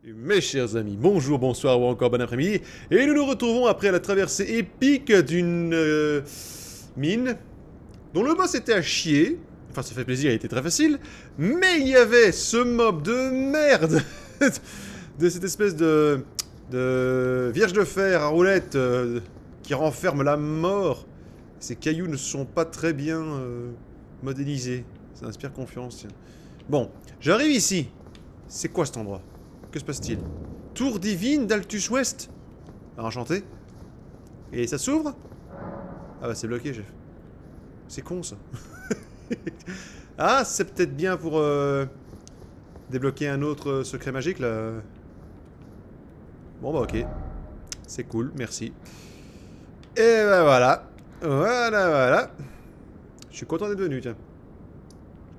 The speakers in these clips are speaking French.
Mes chers amis, bonjour, bonsoir ou encore bon après-midi, et nous nous retrouvons après la traversée épique d'une mine dont le boss était à chier. Enfin, ça fait plaisir, il était très facile, mais il y avait ce mob de merde de cette espèce de vierge de fer à roulette qui renferme la mort. Ces cailloux ne sont pas très bien modélisés. Ça inspire confiance, tiens. Bon, j'arrive ici. C'est quoi cet endroit? Que se passe-t-il? Tour divine d'Altus Ouest. Enchanté. Et ça s'ouvre? Ah bah c'est bloqué, chef. C'est con ça. Ah, c'est peut-être bien pour débloquer un autre secret magique là. Bon bah ok. C'est cool, merci. Et bah voilà. Voilà. Je suis content d'être venu, tiens.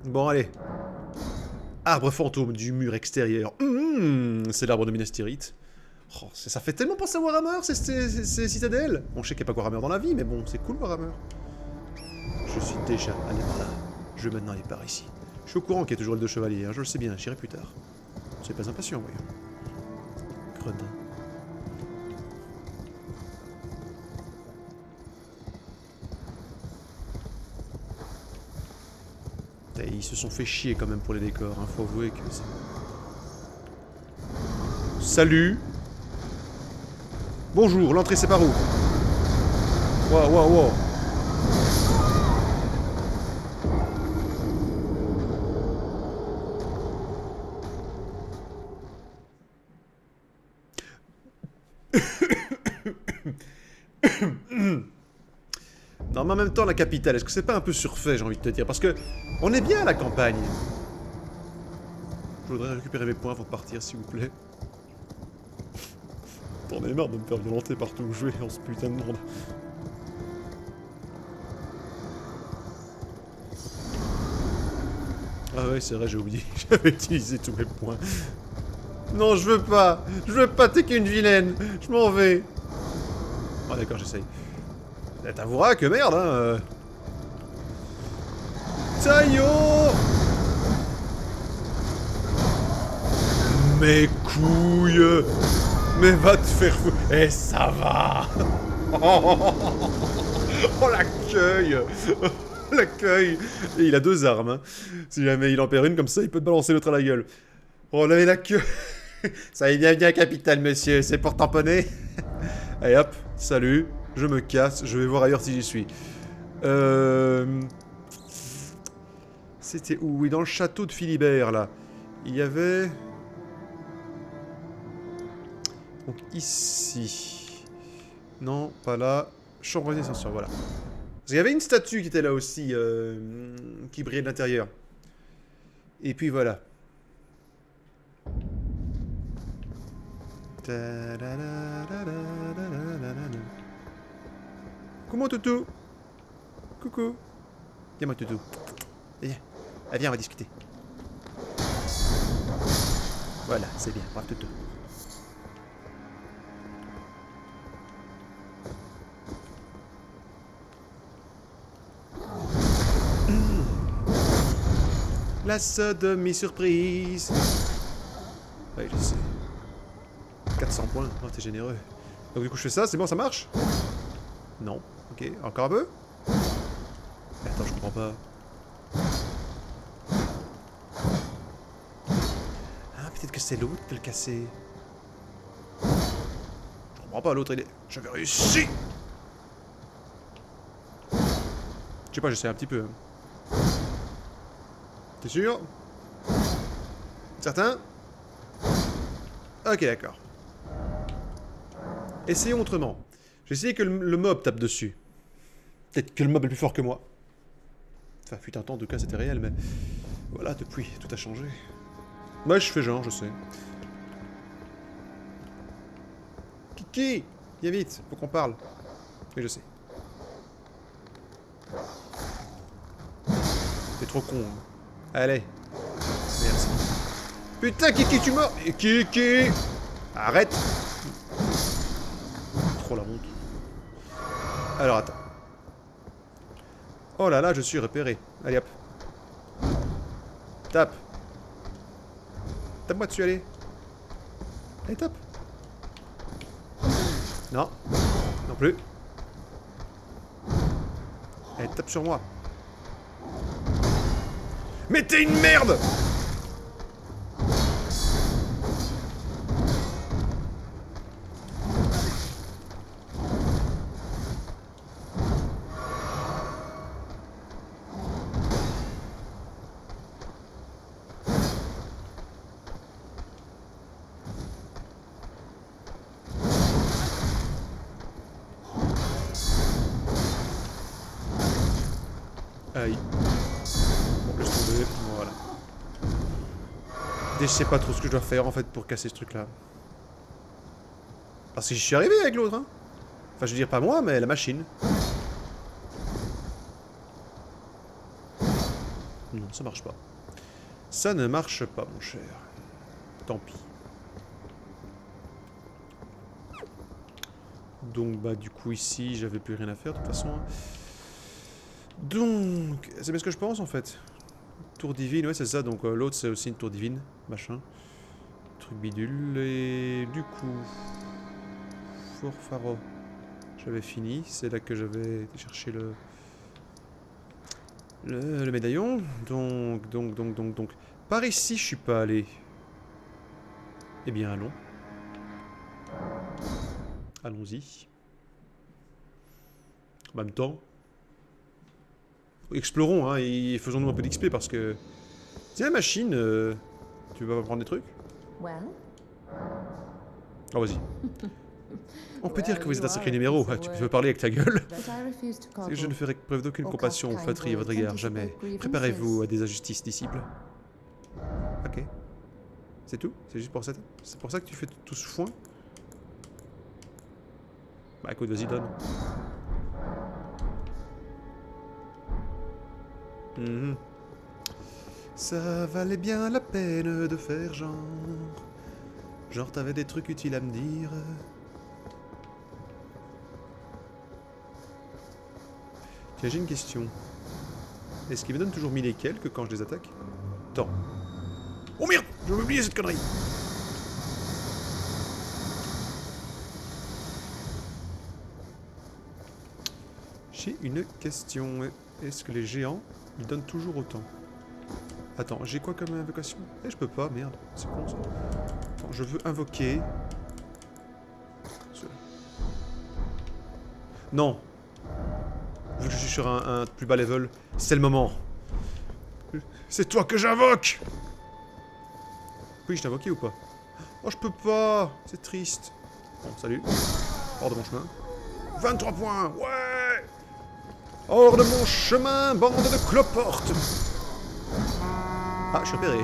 Bon, allez. Arbre fantôme du mur extérieur. C'est l'arbre de Minas Tirith. Oh, ça fait tellement penser à Warhammer, ces citadelles. Bon, je sais qu'il n'y a pas Warhammer dans la vie, mais bon, c'est cool Warhammer. Je suis déjà allé par là. Je vais maintenant aller par ici. Je suis au courant qu'il y a toujours le deux chevaliers, hein, je le sais bien, j'irai plus tard. Soyez pas impatient, voyons. Gredin. Et ils se sont fait chier quand même pour les décors, hein, faut avouer que c'est... Salut. Bonjour, l'entrée c'est par où? Wow. Non mais en même temps la capitale, est-ce que c'est pas un peu surfait, j'ai envie de te dire? Parce que on est bien à la campagne. Je voudrais récupérer mes points avant de partir, s'il vous plaît. T'en ai marre de me faire violenter partout où je vais en ce putain de monde. Ah ouais, c'est vrai, j'ai oublié. J'avais utilisé tous mes points. Non, je veux pas. Je veux pas, t'es qu'une vilaine. Je m'en vais. Ah d'accord, j'essaye. T'avoueras que merde, hein. Taillot. Mes couilles. Mais va te faire foutre. Eh, ça va. Oh, l'accueil. L'accueil. Et il a deux armes, hein. Si jamais il en perd une comme ça, il peut te balancer l'autre à la gueule. Oh, là, la queue. Ça y est bien, capitaine, monsieur. C'est pour tamponner. Allez, hop. Salut. Je me casse. Je vais voir ailleurs si j'y suis. C'était où? Oui, dans le château de Philibert, là. Il y avait... Donc, ici. Non, pas là. Chambre d'ascenseur, voilà. Parce qu'il y avait une statue qui était là aussi, qui brillait de l'intérieur. Et puis voilà. Comment toutou? Coucou. Viens moi toutou. Viens. Ah, viens, on va discuter. Voilà, c'est bien, bravo toutou. La sodomie-surprise. Ouais, je sais. 400 points, oh, t'es généreux. Donc du coup je fais ça, c'est bon, ça marche? Non. Ok, encore un peu? Mais attends, je comprends pas. Ah, peut-être que c'est l'autre qui peut le casser. Je comprends pas, l'autre il est... J'avais réussi! Je sais pas, j'essaie un petit peu. T'es sûr? Certain? Ok, d'accord. Essayons autrement. J'ai essayé que le mob tape dessus. Peut-être que le mob est plus fort que moi. Enfin, fut un temps, en tout cas, c'était réel, mais... Voilà, depuis, tout a changé. Moi, je fais genre, je sais. Kiki! Viens vite, faut qu'on parle. Oui, je sais. T'es trop con, hein. Allez. Merci. Putain, Kiki, tu mords! Kiki! Arrête! Trop la honte. Alors, attends. Oh là là, je suis repéré. Allez, hop. Tape. Tape-moi dessus, allez. Allez, tape. Non. Non plus. Allez, tape sur moi. Mais t'es une merde! Aïe. Bon, laisse tomber. Voilà. Je sais pas trop ce que je dois faire en fait pour casser ce truc là. Parce que j'y suis arrivé avec l'autre, hein. Enfin, je veux dire, pas moi, mais la machine. Non, ça marche pas. Ça ne marche pas, mon cher. Tant pis. Donc, bah, du coup, ici, j'avais plus rien à faire, de toute façon. Donc, c'est bien ce que je pense, en fait. Tour divine, ouais, c'est ça. Donc, l'autre, c'est aussi une tour divine. Machin. Truc bidule. Et du coup... Fort Pharo. J'avais fini. C'est là que j'avais été chercher le médaillon. Donc... Par ici, je suis pas allé. Eh bien, allons. Allons-y. En même temps... Explorons, hein, et faisons-nous un peu d'XP parce que... Tiens, machine, tu vas prendre des trucs? Oh, vas-y. On peut dire que vous êtes un sacré numéro, hein, tu peux parler avec ta gueule. Je ne ferai preuve d'aucune compassion ou flatterie à votre égard, jamais. Préparez-vous à des injustices, disciples. Ok. C'est tout? C'est juste pour ça? C'est pour ça que tu fais tout ce foin? Bah écoute, vas-y, donne. Ça valait bien la peine de faire genre... Genre t'avais des trucs utiles à me dire. Tiens, j'ai une question. Est-ce qu'ils me donnent toujours 1000 et quelques quand je les attaque? Attends. Oh merde! Je vais oublier cette connerie! J'ai une question. Est-ce que les géants, ils donnent toujours autant? Attends, j'ai quoi comme invocation? Eh, je peux pas, merde. C'est con ça. Attends, je veux invoquer... Non. Vu que je suis sur un plus bas level, c'est le moment. C'est toi que j'invoque! Oui, je t'ai invoqué ou pas? Oh, je peux pas! C'est triste. Bon, salut. Hors de mon chemin. 23 points! Ouais! Hors de mon chemin, bande de cloportes! Ah, je suis repéré.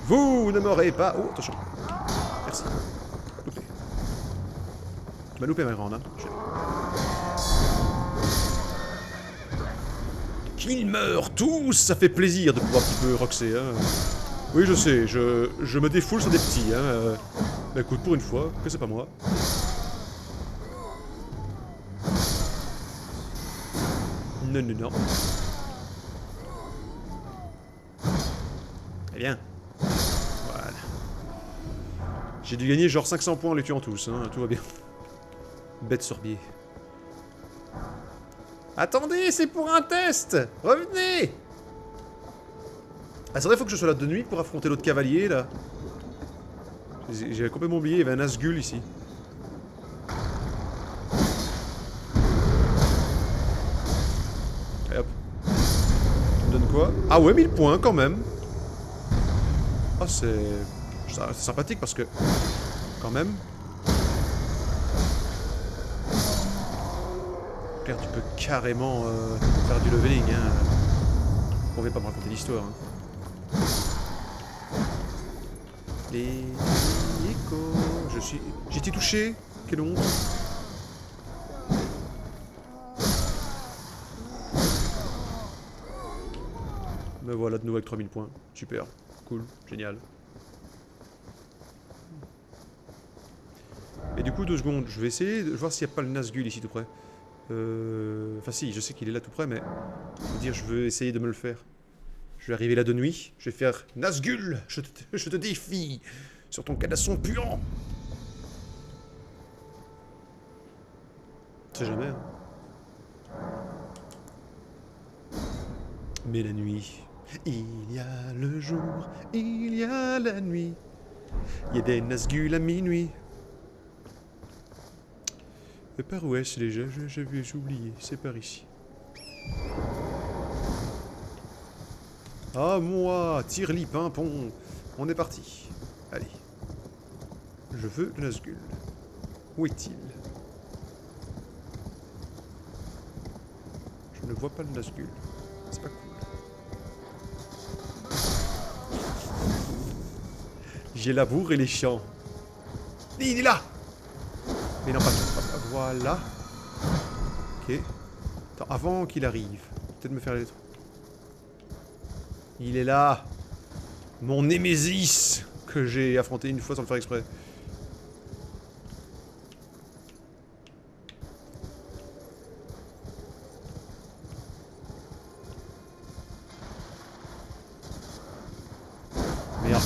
Vous ne m'aurez pas... Oh, attention. Merci. Loupé. Tu m'as loupé, ma grande, hein. Qu'ils meurent tous! Ça fait plaisir de pouvoir un petit peu roxer, hein. Oui, je sais, je me défoule sur des petits, hein. Bah écoute, pour une fois, que c'est pas moi. Non, non, non. Eh bien. Voilà. J'ai dû gagner genre 500 points en les tuant tous, hein. Tout va bien. Bête sorbier. Attendez, c'est pour un test! Revenez! Ah, c'est vrai, faut que je sois là de nuit pour affronter l'autre cavalier, là. J'ai complètement oublié, il y avait un Nazgûl ici. Allez hop. Tu me donnes quoi? Ah ouais, 1000 points quand même. Ah, c'est sympathique parce que... Quand même... Claire, tu peux carrément faire du leveling, hein. On va pas me raconter l'histoire, hein. Les échos... J'ai été touché. Quelle honte. Me voilà de nouveau avec 3000 points. Super. Cool. Génial. Et du coup, 2 secondes. Je vais essayer de voir s'il n'y a pas le Nazgûl ici tout près. Enfin si, je sais qu'il est là tout près, mais... Je veux dire, je veux essayer de me le faire. Je vais arriver là de nuit. Je vais faire Nazgûl, je te défie sur ton cadasson puant. On sait jamais. Hein. Mais la nuit, il y a le jour, il y a la nuit. Il y a des Nazgûl à minuit. Mais par où est-ce déjà? J'ai oublié. C'est par ici. Ah moi, tire-lis, pimpon. On est parti. Allez. Je veux le Nazgûl. Où est-il? Je ne vois pas le Nazgûl. C'est pas cool. J'ai la bourre et les champs. Il est là. Mais non, pas voilà. Ok. Attends, avant qu'il arrive. Peut-être me faire les lettres. Il est là. Mon Némésis que j'ai affronté une fois sans le faire exprès. Merde.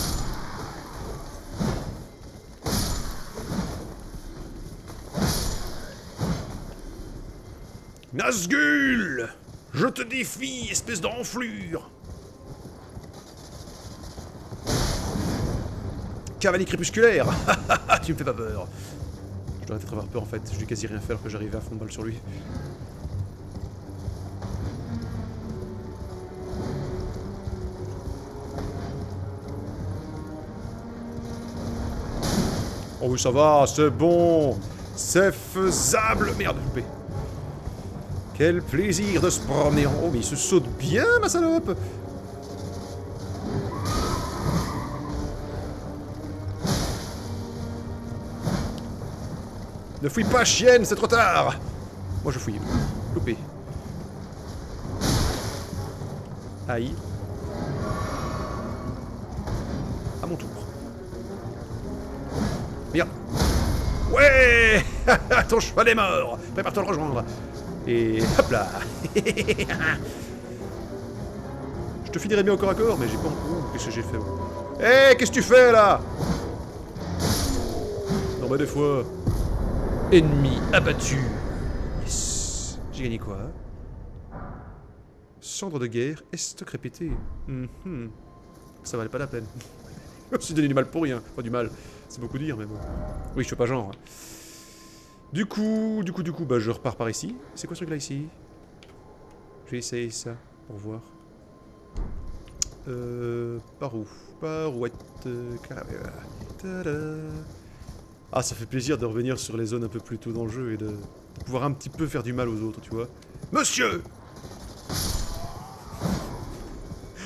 Nazgûl! Je te défie, espèce d'enflure! Cavalier crépusculaire! Tu me fais pas peur. Je dois peut-être avoir peur en fait, je vais quasi rien faire alors que j'arrivais à fond de balle sur lui. Oh oui ça va, c'est bon! C'est faisable! Merde, loupé. Quel plaisir de se promener en... Oh mais il se saute bien ma salope! Ne fouille pas, chienne, c'est trop tard. Moi je fouille. Loupé. Aïe. À mon tour. Merde. Ouais. Ton cheval est mort. Prépare-toi à le rejoindre. Et hop là. Je te filerais bien au corps à corps, mais j'ai pas... Ouh, qu'est-ce que j'ai fait? Hé, qu'est-ce que tu fais là? Non mais des fois... Ennemi abattu. Yes. J'ai gagné quoi? Cendre de guerre, estoc répété. Ça valait pas la peine. Je me suis donné du mal pour rien. Enfin du mal, c'est beaucoup dire mais bon. Oui, je fais pas genre. Du coup, bah je repars par ici. C'est quoi ce truc là ici? Je vais essayer ça pour voir. Par où? Par où Ah, ça fait plaisir de revenir sur les zones un peu plus tôt dans le jeu et de pouvoir un petit peu faire du mal aux autres, tu vois. Monsieur!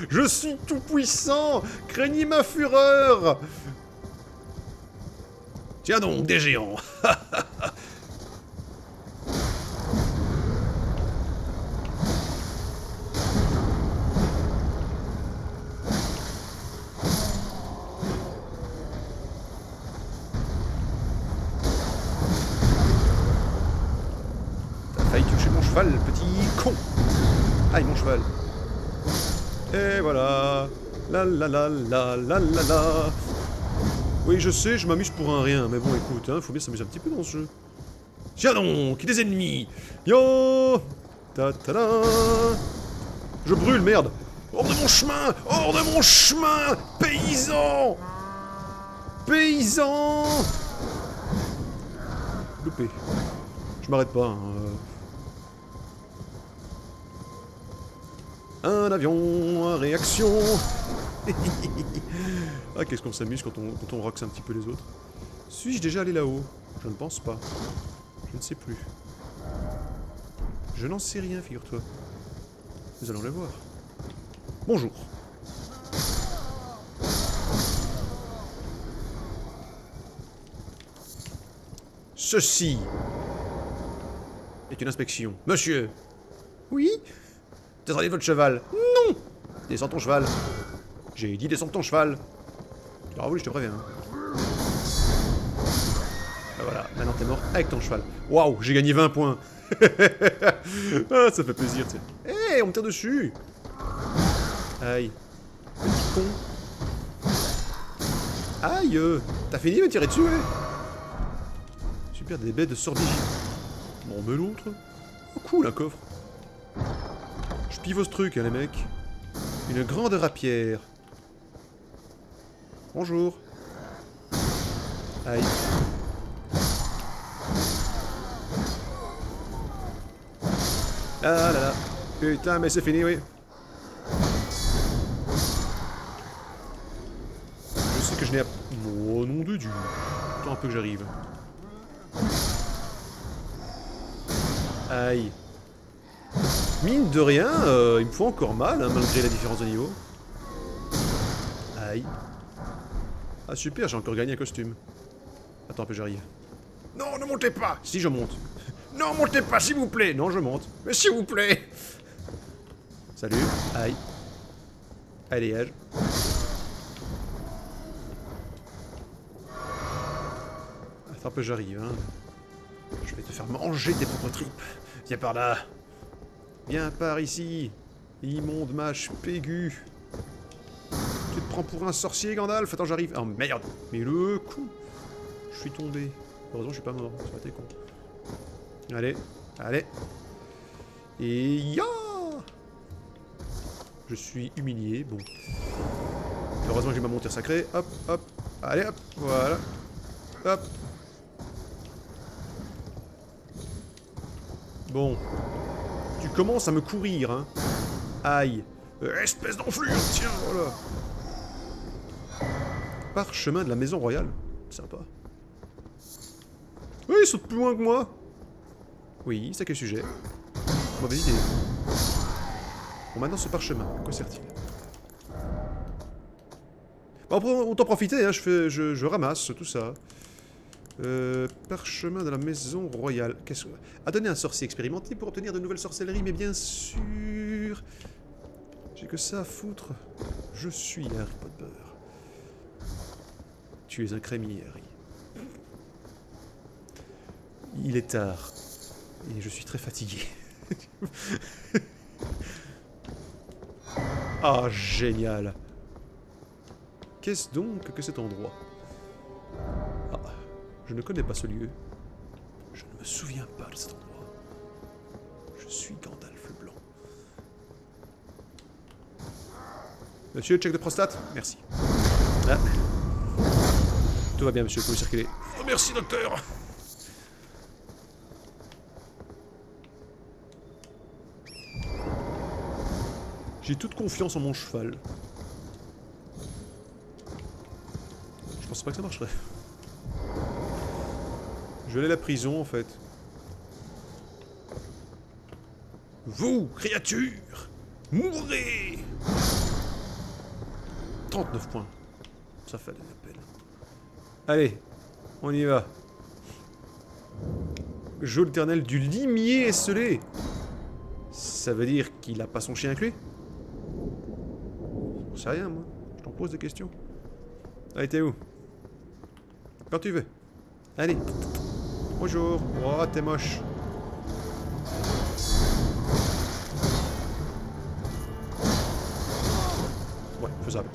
Je suis tout puissant! Craignez ma fureur! Tiens donc, des géants! Petit con. Aïe mon cheval. Et voilà. La la la la la la la. Oui je sais, je m'amuse pour un rien, mais bon écoute, hein, faut bien s'amuser un petit peu dans ce jeu. Tiens donc, des ennemis. Yo. Ta ta da. Je brûle, merde. Hors de mon chemin. Hors de mon chemin. Paysan. Paysan. Loupé. Je m'arrête pas, hein. Un avion, en réaction. Ah, qu'est-ce qu'on s'amuse quand on roxe un petit peu les autres. Suis-je déjà allé là-haut? Je ne pense pas. Je ne sais plus. Je n'en sais rien, figure-toi. Nous allons le voir. Bonjour. Ceci est une inspection. Monsieur. Oui? Descendez votre cheval. Non! Descends ton cheval. J'ai dit descends ton cheval. Tu l'auras voulu, je te préviens. Ah, voilà, maintenant t'es mort avec ton cheval. Waouh, j'ai gagné 20 points. Ah, ça fait plaisir, tu sais. Hé, on me tire dessus. Aïe. Petit con. Aïe. T'as fini de me tirer dessus, ouais. Super, des baies de sorbet. Bon, mais l'autre. Oh, cool, un coffre. Je pivot ce truc, hein, les mecs. Une grande rapière. Bonjour. Aïe. Ah là là. Putain, mais c'est fini, oui. Je sais que je n'ai... Oh, nom de Dieu. Attends un peu que j'arrive. Aïe. Mine de rien, il me faut encore mal, hein, malgré la différence de niveau. Aïe. Ah super, j'ai encore gagné un costume. Attends un peu, j'arrive. Non, ne montez pas. Si, je monte. Non, montez pas, s'il vous plaît. Non, je monte. Mais s'il vous plaît. Salut. Aïe. Allez, âge. Attends un peu, j'arrive, hein. Je vais te faire manger tes propres tripes. Viens par là. Viens par ici. Immonde mâche pégu. Tu te prends pour un sorcier, Gandalf? Attends, j'arrive. Oh merde. Mais le coup. Je suis tombé. Heureusement, je suis pas mort. Ça aurait été con. Allez. Allez. Et ya. Je suis humilié. Bon. Heureusement que j'ai ma monture sacrée. Hop, hop. Allez, hop. Voilà. Hop. Bon. Tu commences à me courir, hein. Aïe. Espèce d'enflure. Tiens, voilà. Parchemin de la maison royale. Sympa. Oui, il saute plus loin que moi. Oui, c'est à quel sujet? Mauvaise idée. Bon, maintenant ce parchemin, à quoi sert-il? Bon, autant profiter, hein, je ramasse tout ça. Parchemin de la maison royale. Qu'est-ce que... A donné un sorcier expérimenté pour obtenir de nouvelles sorcelleries, mais bien sûr... J'ai que ça à foutre. Je suis Harry Potter. Tu es un crémier, Harry. Il est tard. Et je suis très fatigué. Ah, génial. Qu'est-ce donc que cet endroit? Ah, je ne connais pas ce lieu. Je ne me souviens pas de cet endroit. Je suis Gandalf le Blanc. Monsieur, check de prostate? Merci. Ah. Tout va bien, monsieur, vous pouvez circuler. Oh, merci, docteur. J'ai toute confiance en mon cheval. Je pensais pas que ça marcherait. Je vais aller à la prison, en fait. Vous, créature, mourrez! 39 points. Ça fait de la peine. Allez, on y va. Jeu éternel du limier esselé. Ça veut dire qu'il a pas son chien avec lui? Je sais rien, moi. Je t'en pose des questions. Allez, t'es où? Quand tu veux. Allez. Bonjour. Oh, t'es moche. Ouais, faisable.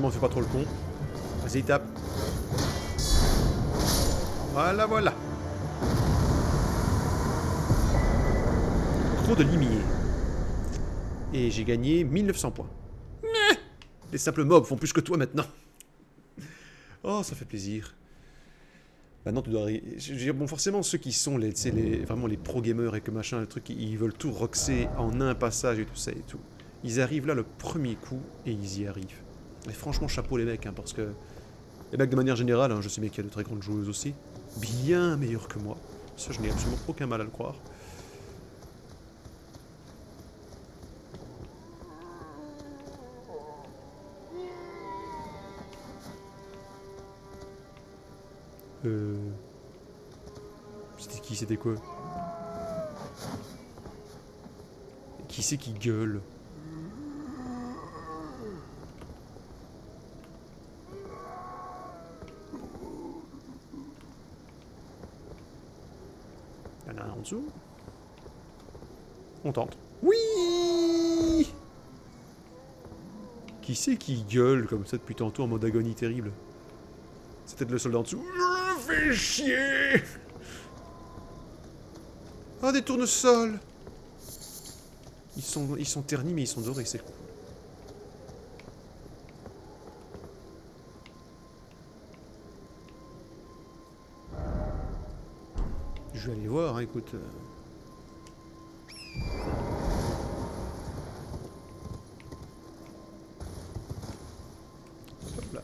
On fait pas trop le con. Vas-y, tape. Voilà, voilà. Trop de limier. Et j'ai gagné 1900 points. Les simples mobs font plus que toi maintenant. Oh, ça fait plaisir. Maintenant, tu dois... Je veux dire, bon, forcément, ceux qui sont vraiment les pro-gamers et que machin, le truc, ils veulent tout roxer en un passage et tout ça et tout. Ils arrivent là le premier coup et ils y arrivent. Et franchement, chapeau les mecs, hein, parce que... Les mecs, de manière générale, hein, je sais bien qu'il y a de très grandes joueuses aussi, bien meilleures que moi. Ça, je n'ai absolument aucun mal à le croire. C'était qui? C'était quoi? Qui c'est qui gueule? a rien en dessous. On tente. Oui! Qui c'est qui gueule comme ça depuis tantôt en mode agonie terrible? C'est peut-être le soldat en dessous. Fais chier! Ah, des tournesols! Ils sont ternis, mais ils sont dorés, c'est cool. Je vais aller voir, hein, écoute. Hop là.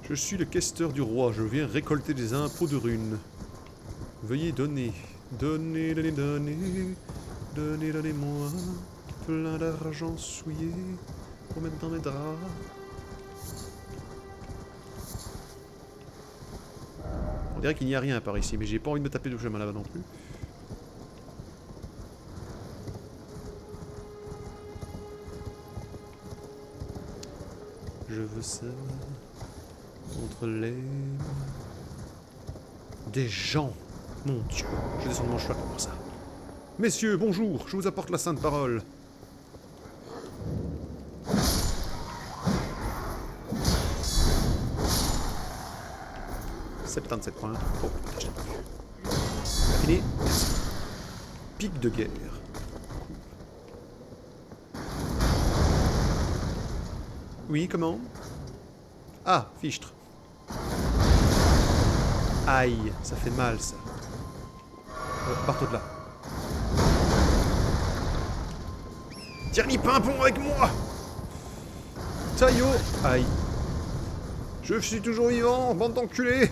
Je suis le questeur du roi, je viens récolter des impôts de runes. Veuillez donner. Donnez, donnez, donnez. Donnez, donnez-moi. Plein d'argent souillé pour mettre dans mes draps. On dirait qu'il n'y a rien par ici, mais j'ai pas envie de me taper de chemin là-bas non plus. Je veux ça entre les mains. Des gens. Mon Dieu, je descends de mon cheval pour voir ça. Messieurs, bonjour, je vous apporte la sainte parole. ...77 points. Oh, je l'ai pas vu. Fini. Pic de guerre. Oui, comment? Ah, fichtre. Aïe, ça fait mal, ça. Partout de là. Tiens-y, pimpon avec moi! Taillot! Aïe. Je suis toujours vivant, bande d'enculés!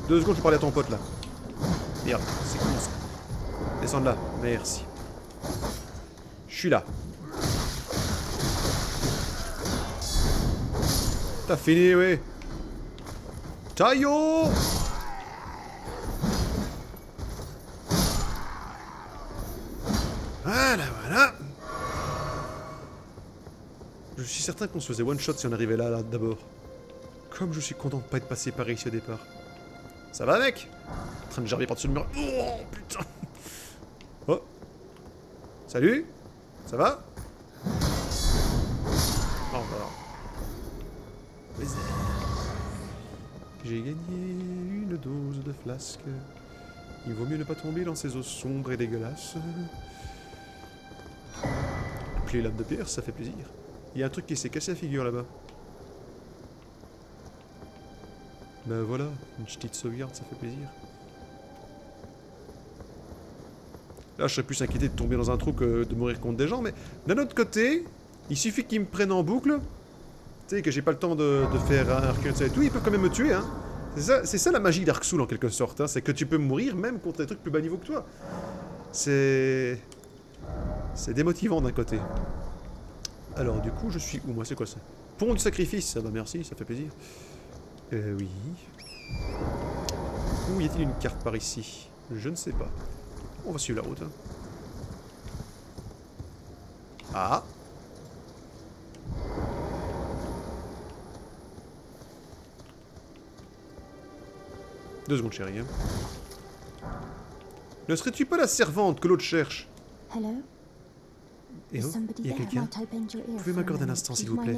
2 secondes, je parlais à ton pote là. Merde, c'est cool ça. Descends de là, merci. Je suis là. T'as fini, oui. Taillot! Voilà, voilà. Je suis certain qu'on se faisait one shot si on arrivait là d'abord. Comme je suis content de pas être passé par ici au départ. Ça va, mec? En train de gerber par-dessus le mur. Oh, putain. Oh. Salut? Ça va? Oh, voilà. J'ai gagné une dose de flasque. Il vaut mieux ne pas tomber dans ces eaux sombres et dégueulasses. Clé lame de pierre, ça fait plaisir. Il y a un truc qui s'est cassé la figure là-bas. Ben voilà, une petite sauvegarde, ça fait plaisir. Là, je serais plus inquiété de tomber dans un trou que de mourir contre des gens, mais d'un autre côté, il suffit qu'ils me prennent en boucle. Tu sais, que j'ai pas le temps de faire un recul et tout, ils peuvent quand même me tuer, hein. C'est ça la magie Dark Souls en quelque sorte, hein. C'est que tu peux mourir même contre des trucs plus bas niveau que toi. C'est démotivant d'un côté. Alors, du coup, je suis où moi? C'est quoi ça? Pont du sacrifice. Ah bah merci, ça fait plaisir. Oui. Où y a-t-il une carte par ici? Je ne sais pas. On va suivre la route. Hein. Ah! 2 secondes, chérie. Hein. Ne serais-tu pas la servante que l'autre cherche? Eh oh, il y a quelqu'un? Pouvez m'accorder un instant, s'il vous plaît?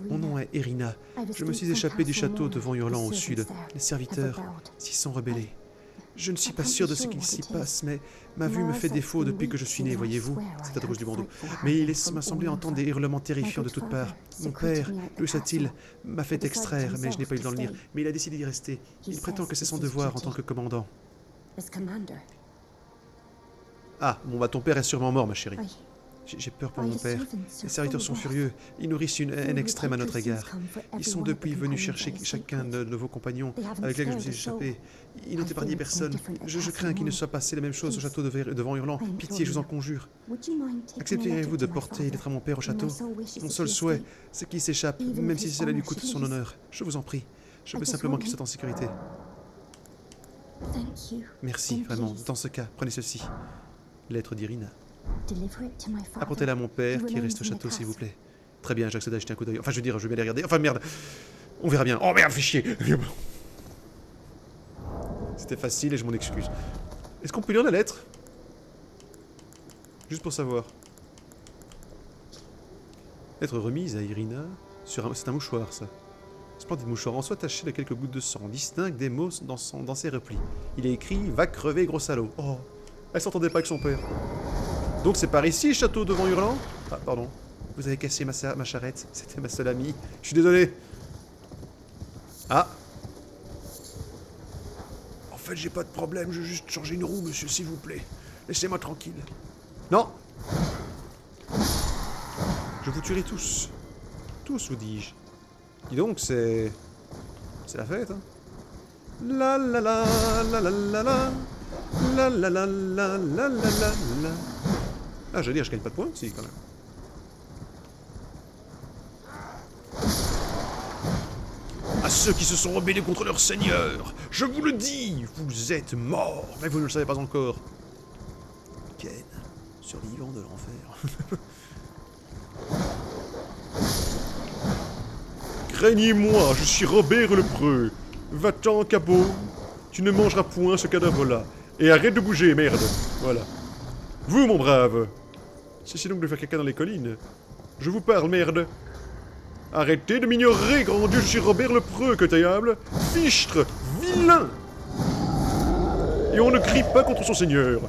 Mon nom est Irina. Je me suis échappée du château de Vent Hurlant au sud. Les serviteurs s'y sont rebellés. Je ne suis pas sûr de ce qui s'y passe, mais ma vue me fait défaut depuis que je suis né, voyez-vous. C'est à gauche du bandeau. Mais il m'a semblé entendre des hurlements terrifiants de toutes parts. Mon père, Louis Satil, m'a fait extraire, mais je n'ai pas eu le temps de le lire. Mais il a décidé d'y rester. Il prétend que c'est son devoir en tant que commandant. Ah, bon bah ton père est sûrement mort, ma chérie. J'ai peur pour mon père. Les serviteurs sont furieux. Ils nourrissent une haine extrême à notre égard. Ils sont depuis venus chercher chacun de vos compagnons avec lesquels je me suis échappé. Ils n'ont épargné personne. Je crains qu'il ne soit passé la même chose au château de Vent Hurlant. Pitié, je vous en conjure. Accepteriez-vous de porter les lettres à mon père au château? Mon seul souhait, c'est qu'il s'échappe, même si cela lui coûte son honneur. Je vous en prie. Je veux simplement qu'il soit en sécurité. Merci, vraiment. Dans ce cas, prenez ceci. Lettre d'Irina. Apportez-la à mon père qui reste au château, s'il vous plaît. Très bien, j'accède à jeter un coup d'œil. Enfin, je veux dire, je vais aller regarder. Enfin, merde. On verra bien. Oh merde, fais chier. C'était facile et je m'en excuse. Est-ce qu'on peut lire la lettre? Juste pour savoir. Lettre remise à Irina sur un... C'est un mouchoir, ça. Splendide mouchoir en soie taché de quelques gouttes de sang. Distingue des mots dans ses replis. Il est écrit « Va crever, gros salaud ». Oh, elle s'entendait pas avec son père. Donc c'est par ici, château devant Hurlant? Ah, pardon. Vous avez cassé ma charrette. C'était ma seule amie. Je suis désolé. Ah. En fait, j'ai pas de problème. Je veux juste changer une roue, monsieur, s'il vous plaît. Laissez-moi tranquille. Non. Je vous tuerai tous. Tous, vous dis-je. Dis donc, c'est... C'est la fête, hein. La la la la la la la. La la la la la la la. Ah, j'allais dire, je gagne pas de points, si, quand même. À ceux qui se sont rebellés contre leur seigneur, je vous le dis, vous êtes morts, mais vous ne le savez pas encore. Ken, survivant de l'enfer. Craignez-moi, je suis Robert le Preux. Va-t'en, cabot. Tu ne mangeras point ce cadavre-là. Et arrête de bouger, merde. Voilà. Vous, mon brave. Cessez donc de faire caca dans les collines. Je vous parle, merde. Arrêtez de m'ignorer, grand Dieu, je suis Robert le Preux, que taillable. Fichtre, vilain. Et on ne crie pas contre son seigneur.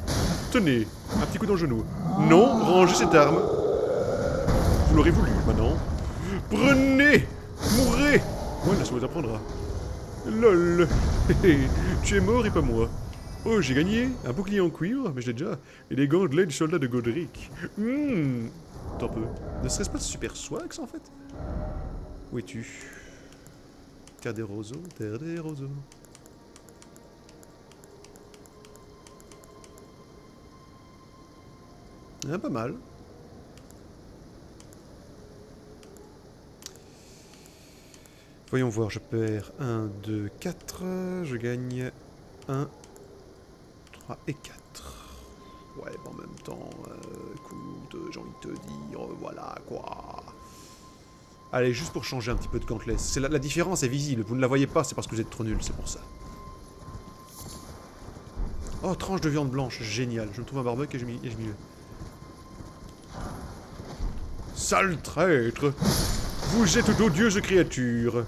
Tenez, un petit coup dans le genou. Non, rangez cette arme. Vous l'aurez voulu, maintenant. Prenez. Mourrez. Voilà, ça vous apprendra. Lol. Tu es mort et pas moi. Oh, j'ai gagné un bouclier en cuivre, mais je l'ai déjà. Et des gantelets du soldat de Godric. Tant peu. Ne serait-ce pas super swag, ça, en fait? Où es-tu? Terre des roseaux, terre des roseaux. Ah, pas mal. Voyons voir, je perds 1, 2, 4, je gagne 1, 3 et 4. Ouais, mais en même temps, écoute, j'ai envie de te dire, voilà, quoi. Allez, juste pour changer un petit peu de gantelet. La différence est visible, vous ne la voyez pas, c'est parce que vous êtes trop nul, c'est pour ça. Oh, tranche de viande blanche, génial. Je me trouve un barbecue et je m'y vais. Sale traître! Vous êtes d'odieuses créatures!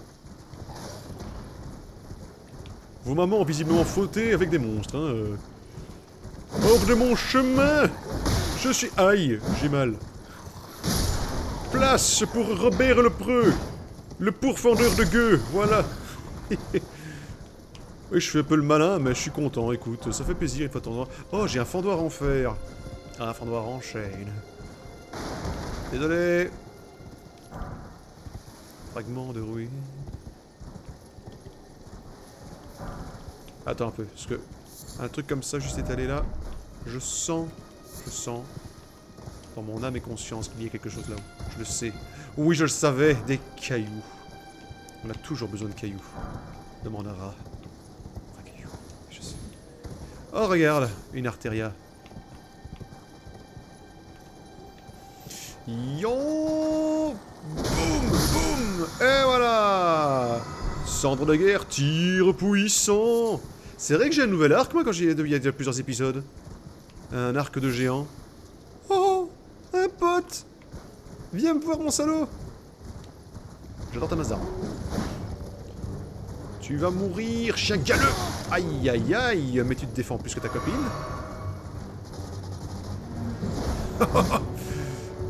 Vos mamans ont visiblement fauté avec des monstres, hein. Hors de mon chemin! Je suis... Aïe, j'ai mal. Place pour Robert le Preux! Le pourfendeur de gueux, voilà! Oui, je fais un peu le malin, mais je suis content, écoute, ça fait plaisir une fois de temps en temps. Oh, j'ai un fendoir en fer! Ah, un fendoir en chêne. Désolé! Fragment de ruine. Attends un peu, parce que un truc comme ça juste étalé là, je sens dans mon âme et conscience qu'il y a quelque chose là-haut. Je le sais. Oui, je le savais, des cailloux. On a toujours besoin de cailloux. Demande à rat. Un caillou, je sais. Oh, regarde, une artéria. Yo! Boum! Boum! Et voilà! Cendre de guerre, tir puissant! C'est vrai que j'ai un nouvel arc, moi, quand il y a déjà plusieurs épisodes. Un arc de géant. Oh! Un pote! Viens me voir, mon salaud! J'adore ta masse d'armes. Tu vas mourir, chien galeux! Aïe, aïe, aïe! Mais tu te défends plus que ta copine.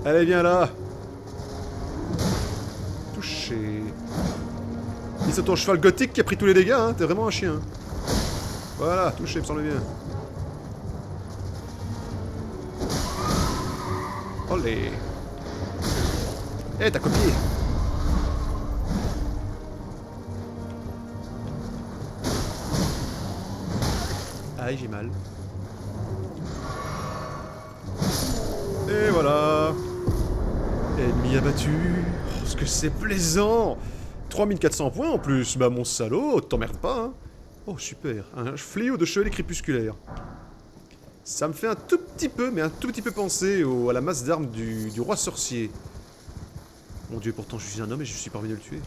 Allez, viens là! Touché. Et c'est ton cheval gothique qui a pris tous les dégâts, hein? T'es vraiment un chien. Voilà, touché, me semble bien. Olé! Eh, t'as copié! Aïe, j'ai mal. Et voilà! Ennemi abattu! Oh, ce que c'est plaisant! 3400 points en plus! Bah, mon salaud, t'emmerdes pas, hein! Oh, super! Un fléau de chevalier crépusculaire. Ça me fait un tout petit peu, mais un tout petit peu penser à la masse d'armes du roi sorcier. Mon dieu, pourtant je suis un homme et je suis parvenu à le tuer.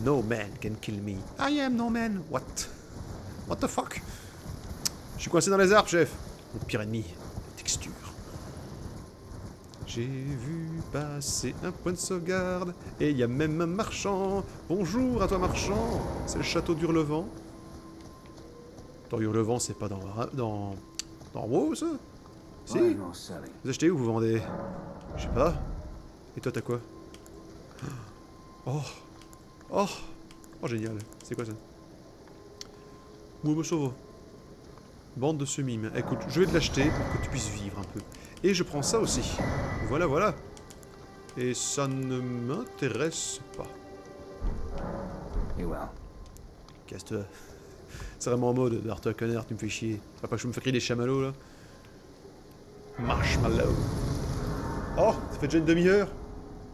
No man can kill me. I am no man. What? What the fuck? Je suis coincé dans les arbres, chef. Mon pire ennemi, la texture. J'ai vu passer un point de sauvegarde. Et il y a même un marchand. Bonjour à toi, marchand. C'est le château d'Hurlevent. Dans Hurlevent, c'est pas dans WoW, ça? Si. Vous achetez ou vous vendez? Je sais pas. Et toi, t'as quoi? Oh. Oh. Oh, génial. C'est quoi ça? Moi, ça va. Bande de semi-mains. Écoute, je vais te l'acheter pour que tu puisses vivre un peu. Et je prends ça aussi. Voilà, voilà. Et ça ne m'intéresse pas. Casse-toi. C'est vraiment en mode d'Arthur Connard, tu me fais chier. Ça va pas que je me fais crier des chamallows là? Marshmallow. Oh, ça fait déjà une demi-heure.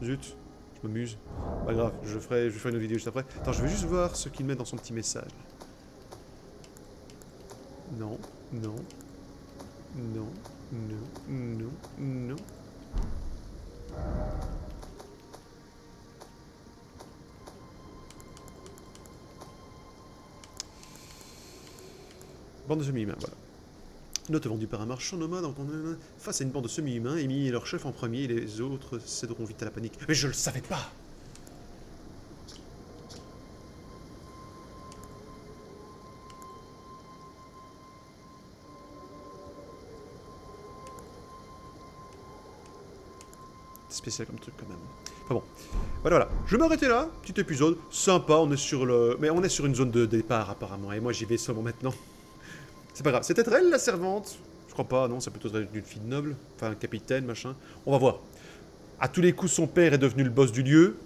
Zut, je m'amuse. Pas grave, je ferai une autre vidéo juste après. Attends, je vais juste voir ce qu'il met dans son petit message. Non, non, non, non, non, non. Bande de semi-humains, voilà. Note vendue par un marchand nomade face à une bande de semi-humains, Amy et leur chef en premier, et les autres céderont vite à la panique. Mais je le savais pas! Spécial comme truc quand même. Enfin bon, voilà. Je vais m'arrêter là, petit épisode, sympa, on est sur le... Mais on est sur une zone de départ apparemment, et moi j'y vais seulement maintenant. C'est pas grave, c'est peut-être elle la servante? Je crois pas, non, c'est plutôt une fille noble, enfin un capitaine, machin. On va voir. À tous les coups, son père est devenu le boss du lieu.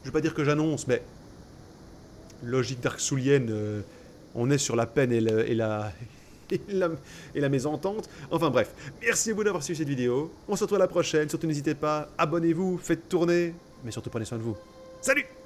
Je vais pas dire que j'annonce, mais... Logique dark soulienne, on est sur la peine et la... Et la mésentente. Enfin bref, merci à vous d'avoir suivi cette vidéo. On se retrouve à la prochaine. Surtout n'hésitez pas, abonnez-vous, faites tourner. Mais surtout prenez soin de vous. Salut!